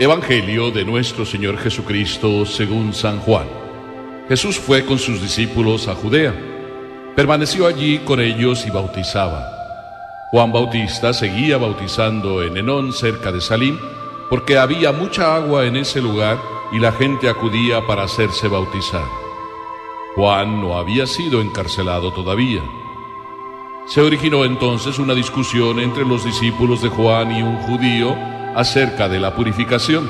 Evangelio de nuestro Señor Jesucristo según San Juan. Jesús fue con sus discípulos a Judea. Permaneció allí con ellos y bautizaba. Juan Bautista seguía bautizando en Enón, cerca de Salim, porque había mucha agua en ese lugar y la gente acudía para hacerse bautizar. Juan no había sido encarcelado todavía. Se originó entonces una discusión entre los discípulos de Juan y un judío acerca de la purificación.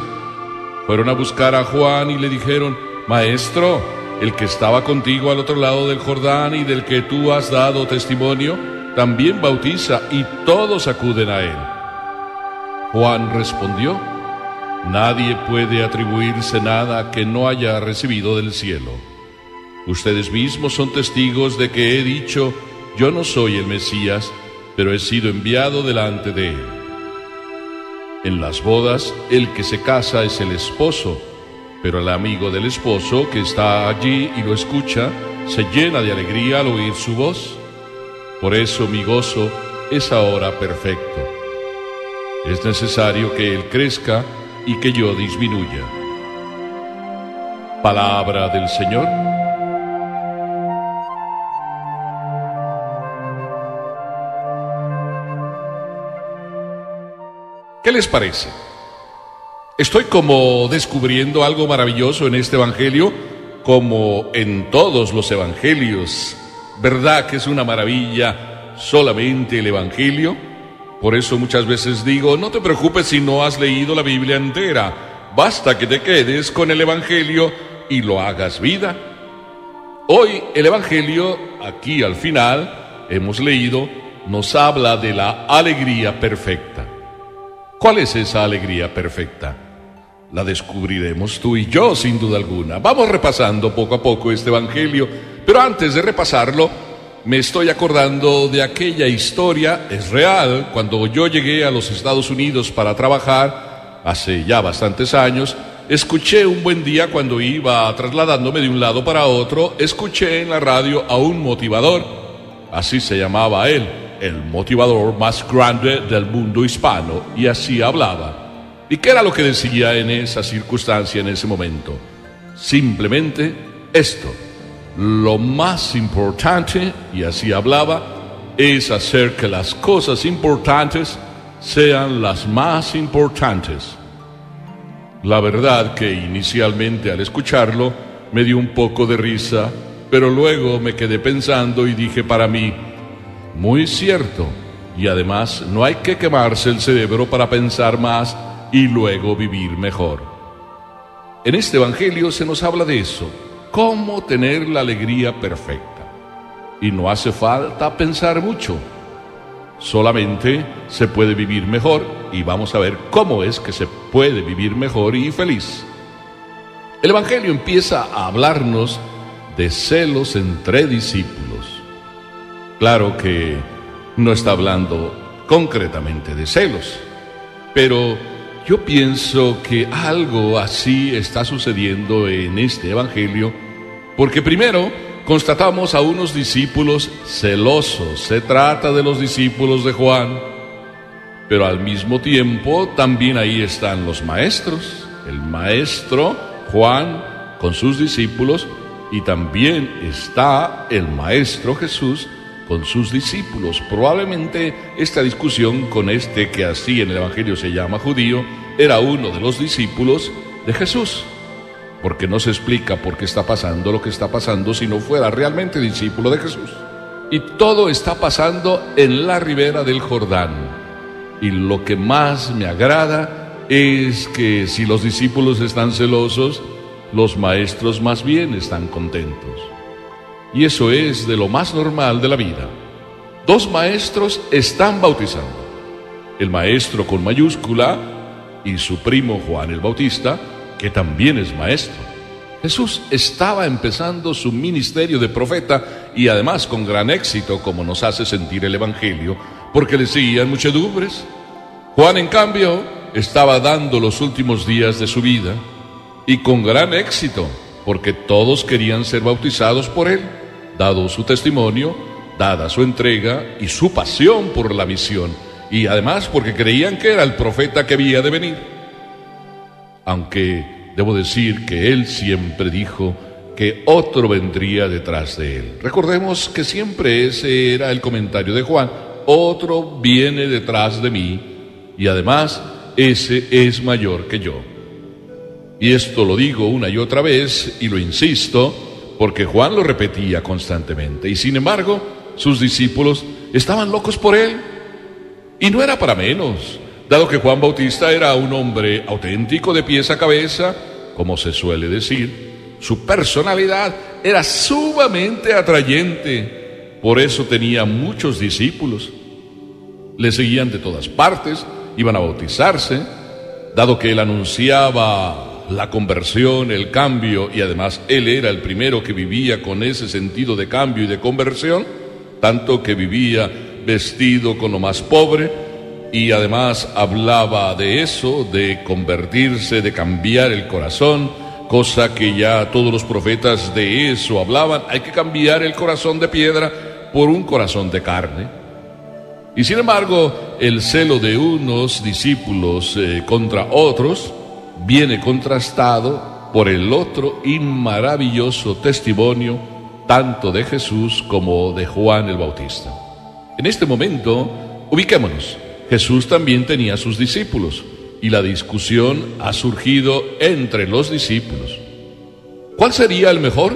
Fueron a buscar a Juan y le dijeron: Maestro, el que estaba contigo al otro lado del Jordán y del que tú has dado testimonio, también bautiza y todos acuden a él. Juan respondió: Nadie puede atribuirse nada que no haya recibido del cielo. Ustedes mismos son testigos de que he dicho: yo no soy el Mesías, pero he sido enviado delante de él. En las bodas, el que se casa es el esposo, pero el amigo del esposo que está allí y lo escucha, se llena de alegría al oír su voz. Por eso mi gozo es ahora perfecto. Es necesario que él crezca y que yo disminuya. Palabra del Señor. ¿Qué les parece? Estoy como descubriendo algo maravilloso en este evangelio, como en todos los evangelios. ¿Verdad que es una maravilla solamente el evangelio? Por eso muchas veces digo: no te preocupes si no has leído la Biblia entera. Basta que te quedes con el evangelio y lo hagas vida. Hoy el evangelio, aquí al final, hemos leído, nos habla de la alegría perfecta. ¿Cuál es esa alegría perfecta? La descubriremos tú y yo, sin duda alguna. Vamos repasando poco a poco este evangelio, pero antes de repasarlo, me estoy acordando de aquella historia, es real. Cuando yo llegué a los Estados Unidos para trabajar, hace ya bastantes años, escuché un buen día cuando iba trasladándome de un lado para otro, escuché en la radio a un motivador, así se llamaba él, el motivador más grande del mundo hispano, y así hablaba. ¿Y qué era lo que decía en esa circunstancia, en ese momento? Simplemente esto: lo más importante, y así hablaba, es hacer que las cosas importantes sean las más importantes. La verdad que inicialmente al escucharlo me dio un poco de risa, pero luego me quedé pensando y dije para mí: muy cierto, y además no hay que quemarse el cerebro para pensar más y luego vivir mejor. En este evangelio se nos habla de eso, cómo tener la alegría perfecta. Y no hace falta pensar mucho, solamente se puede vivir mejor, y vamos a ver cómo es que se puede vivir mejor y feliz. El evangelio empieza a hablarnos de celos entre discípulos. Claro que no está hablando concretamente de celos, pero yo pienso que algo así está sucediendo en este evangelio, porque primero constatamos a unos discípulos celosos. Se trata de los discípulos de Juan, pero al mismo tiempo también ahí están los maestros, el maestro Juan con sus discípulos, y también está el maestro Jesús con sus discípulos. Probablemente esta discusión con este que así en el evangelio se llama judío era uno de los discípulos de Jesús, porque no se explica por qué está pasando lo que está pasando si no fuera realmente discípulo de Jesús. Y todo está pasando en la ribera del Jordán, y lo que más me agrada es que si los discípulos están celosos, los maestros más bien están contentos. Y eso es de lo más normal de la vida. Dos maestros están bautizando, el maestro con mayúscula y su primo Juan el Bautista, que también es maestro. Jesús estaba empezando su ministerio de profeta, y además con gran éxito, como nos hace sentir el evangelio, porque le seguían muchedumbres. Juan, en cambio, estaba dando los últimos días de su vida, y con gran éxito, porque todos querían ser bautizados por él, dado su testimonio, dada su entrega y su pasión por la misión, y además porque creían que era el profeta que había de venir. aunque debo decir que él siempre dijo que otro vendría detrás de él. Recordemos que siempre ese era el comentario de Juan: otro viene detrás de mí, y además ese es mayor que yo. Y esto lo digo una y otra vez, y lo insisto, porque Juan lo repetía constantemente, y sin embargo, sus discípulos estaban locos por él. Y no era para menos, dado que Juan Bautista era un hombre auténtico de pies a cabeza, como se suele decir. Su personalidad era sumamente atrayente, por eso tenía muchos discípulos. Le seguían de todas partes, iban a bautizarse, dado que él anunciaba la conversión, el cambio, y además él era el primero que vivía con ese sentido de cambio y de conversión, tanto que vivía vestido con lo más pobre, y además hablaba de eso, de convertirse, de cambiar el corazón, cosa que ya todos los profetas de eso hablaban. Hay que cambiar el corazón de piedra por un corazón de carne. Y sin embargo, el celo de unos discípulos contra otros viene contrastado por el otro y maravilloso testimonio tanto de Jesús como de Juan el Bautista. En este momento, ubiquémonos. Jesús también tenía sus discípulos, y la discusión ha surgido entre los discípulos. ¿Cuál sería el mejor?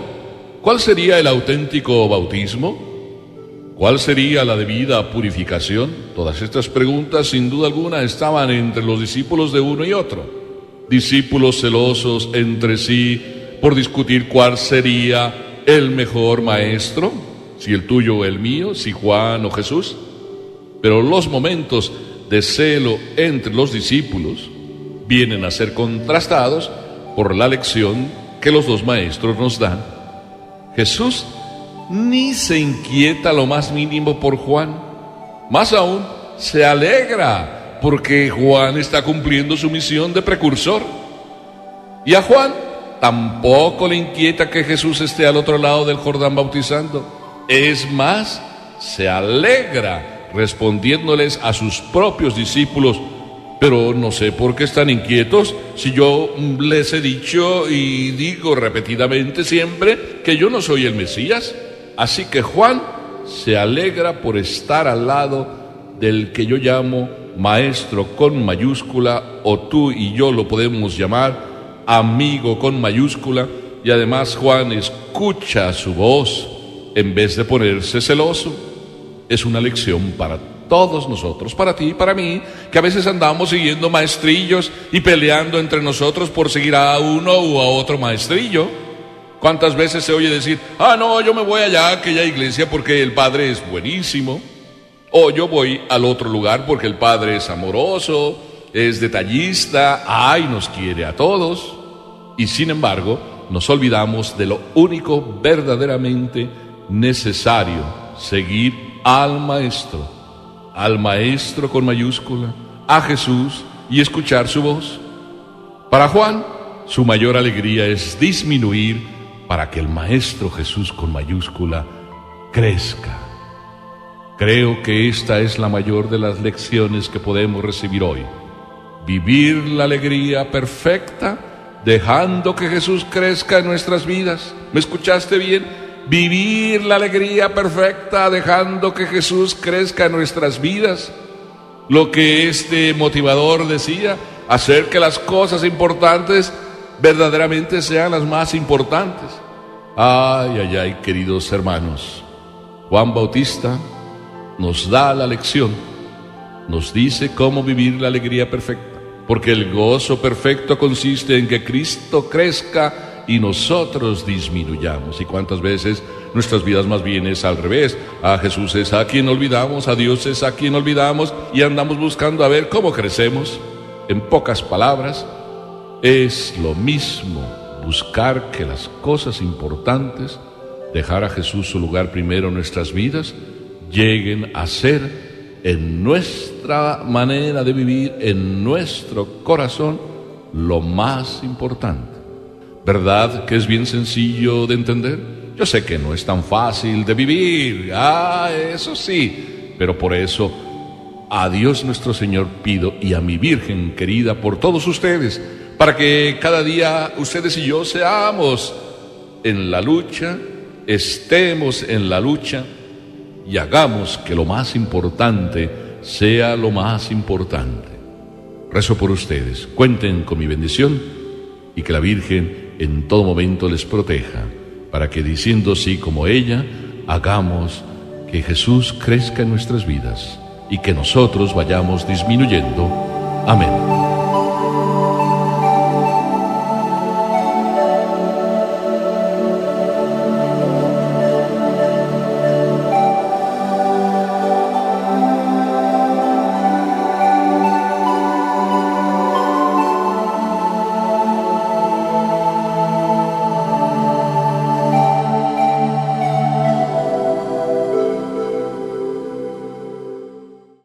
¿Cuál sería el auténtico bautismo? ¿Cuál sería la debida purificación? Todas estas preguntas, sin duda alguna, estaban entre los discípulos de uno y otro. Discípulos celosos entre sí por discutir cuál sería el mejor maestro, si el tuyo o el mío, si Juan o Jesús. Pero los momentos de celo entre los discípulos vienen a ser contrastados por la lección que los dos maestros nos dan. Jesús ni se inquieta lo más mínimo por Juan, más aún se alegra porque Juan está cumpliendo su misión de precursor. Y a Juan tampoco le inquieta que Jesús esté al otro lado del Jordán bautizando. Es más, se alegra respondiéndoles a sus propios discípulos: pero no sé por qué están inquietos, si yo les he dicho y digo repetidamente siempre que yo no soy el Mesías. Así que Juan se alegra por estar al lado del que yo llamo maestro con mayúscula, o tú y yo lo podemos llamar amigo con mayúscula, y además Juan escucha su voz en vez de ponerse celoso. Es una lección para todos nosotros, para ti y para mí, que a veces andamos siguiendo maestrillos y peleando entre nosotros por seguir a uno u a otro maestrillo. ¿Cuántas veces se oye decir: no, yo me voy allá a aquella iglesia porque el padre es buenísimo? O yo voy al otro lugar porque el padre es amoroso, es detallista, nos quiere a todos. Y sin embargo, nos olvidamos de lo único verdaderamente necesario: seguir al maestro con mayúscula, a Jesús, y escuchar su voz. Para Juan, su mayor alegría es disminuir para que el maestro Jesús con mayúscula crezca. Creo que esta es la mayor de las lecciones que podemos recibir hoy: vivir la alegría perfecta dejando que Jesús crezca en nuestras vidas. ¿Me escuchaste bien? Vivir la alegría perfecta dejando que Jesús crezca en nuestras vidas. Lo que este motivador decía: hacer que las cosas importantes verdaderamente sean las más importantes. Ay, queridos hermanos, Juan Bautista nos da la lección, nos dice cómo vivir la alegría perfecta, porque el gozo perfecto consiste en que Cristo crezca y nosotros disminuyamos. Y cuántas veces nuestras vidas más bien es al revés: a Jesús es a quien olvidamos, a Dios es a quien olvidamos, y andamos buscando a ver cómo crecemos. En pocas palabras, es lo mismo buscar que las cosas importantes, dejar a Jesús su lugar primero en nuestras vidas, lleguen a ser en nuestra manera de vivir, en nuestro corazón, lo más importante. ¿Verdad que es bien sencillo de entender? Yo sé que no es tan fácil de vivir, eso sí, pero por eso a Dios nuestro Señor pido, y a mi Virgen querida, por todos ustedes, para que cada día ustedes y yo seamos en la lucha, estemos en la lucha y hagamos que lo más importante sea lo más importante. Rezo por ustedes, cuenten con mi bendición y que la Virgen en todo momento les proteja, para que diciendo sí como ella, hagamos que Jesús crezca en nuestras vidas y que nosotros vayamos disminuyendo. Amén.